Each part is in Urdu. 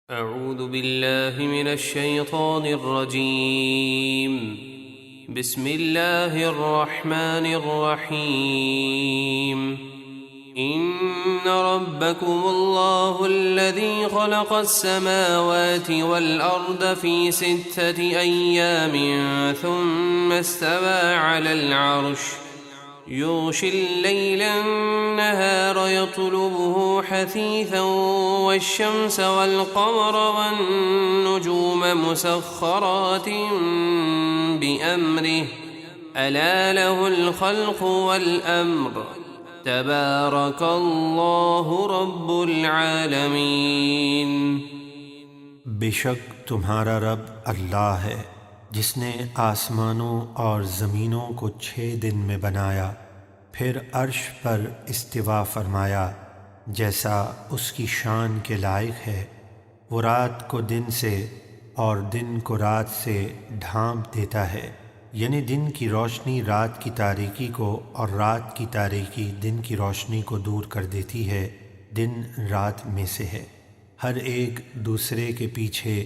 أعوذ بالله من الشيطان الرجيم. بسم الله الرحمن الرحيم. إن ربكم الله الذي خلق السماوات والأرض في 6 أيام ثم استوى على العرش يغشي الليل النهار يطلبه حثيثا والشمس والقمر والنجوم مسخرات بأمره ألا له الخلق والأمر تبارك الله رب العالمين. بے شک تمہارا رب اللہ ہے جس نے آسمانوں اور زمینوں کو 6 دن میں بنایا، پھر عرش پر استوا فرمایا جیسا اس کی شان کے لائق ہے. وہ رات کو دن سے اور دن کو رات سے ڈھانپ دیتا ہے، یعنی دن کی روشنی رات کی تاریکی کو اور رات کی تاریکی دن کی روشنی کو دور کر دیتی ہے. دن رات میں سے ہے، ہر ایک دوسرے کے پیچھے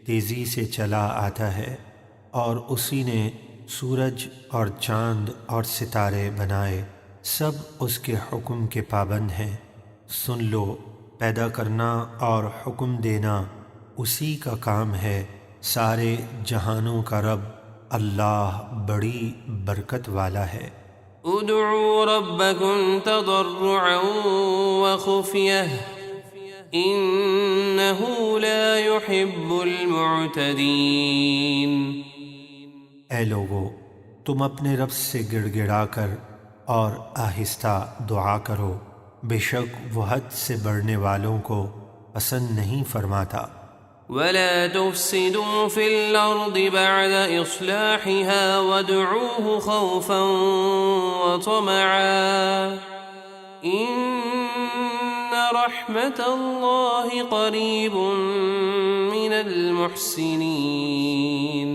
تیزی سے چلا آتا ہے، اور اسی نے سورج اور چاند اور ستارے بنائے، سب اس کے حکم کے پابند ہیں. سن لو، پیدا کرنا اور حکم دینا اسی کا کام ہے. سارے جہانوں کا رب اللہ بڑی برکت والا ہے. ادعوا ربكم تضرعا وخفية إنه لا يحب المعتدين. اے لوگو، تم اپنے رب سے گڑ گڑا کر اور آہستہ دعا کرو، بے شک وہ حد سے بڑھنے والوں کو پسند نہیں فرماتا. ولا تفسدوا في الأرض بعد إصلاحها وادعوه خوفا وطمعا إن رحمة الله قريب من المحسنين.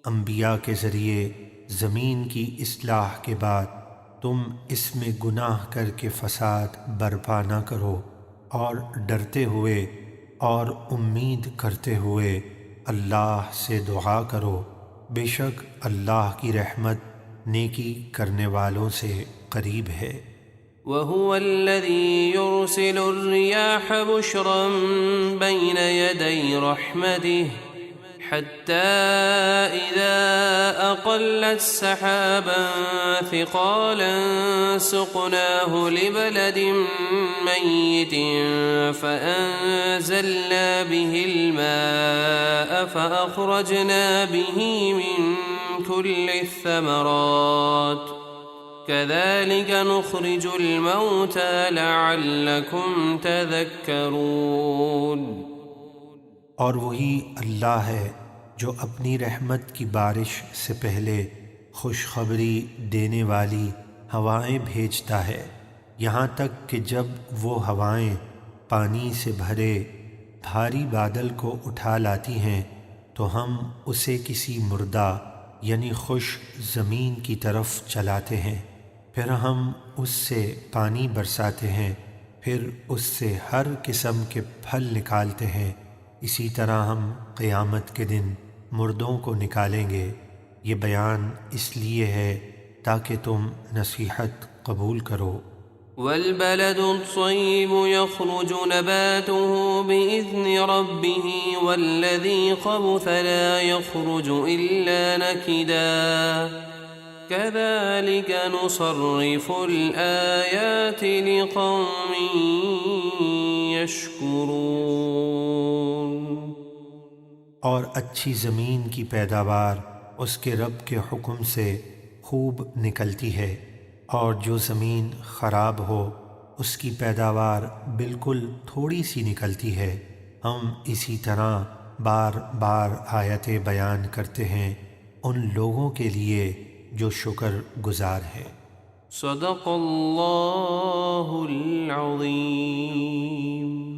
انبیاء کے ذریعے زمین کی اصلاح کے بعد تم اس میں گناہ کر کے فساد برپا نہ کرو، اور ڈرتے ہوئے اور امید کرتے ہوئے اللہ سے دعا کرو، بے شک اللہ کی رحمت نیکی کرنے والوں سے قریب ہے. وهو الذي يرسل الرياح بشرا بين يدي رحمته حتى إذا أقلت سحابا ثقالا سقناه لبلد ميت فأنزلنا به الماء فأخرجنا به من كل الثمرات كذلك نخرج الموتى لعلكم تذكرون. اور وہی اللہ ہے جو اپنی رحمت کی بارش سے پہلے خوشخبری دینے والی ہوائیں بھیجتا ہے، یہاں تک کہ جب وہ ہوائیں پانی سے بھرے بھاری بادل کو اٹھا لاتی ہیں تو ہم اسے کسی مردہ یعنی خشک زمین کی طرف چلاتے ہیں، پھر ہم اس سے پانی برساتے ہیں، پھر اس سے ہر قسم کے پھل نکالتے ہیں. اسی طرح ہم قیامت کے دن مردوں کو نکالیں گے. یہ بیان اس لیے ہے تاکہ تم نصیحت قبول کرو. والبلد الطيب يخرج نباته بإذن ربه والذي خبث لا يخرج إلا نكدا كذلك نصرف الآيات لقوم يشكرون. اور اچھی زمین کی پیداوار اس کے رب کے حکم سے خوب نکلتی ہے، اور جو زمین خراب ہو اس کی پیداوار بالکل تھوڑی سی نکلتی ہے. ہم اسی طرح بار بار آیتیں بیان کرتے ہیں ان لوگوں کے لیے جو شکر گزار ہیں. صدق اللہ العظیم.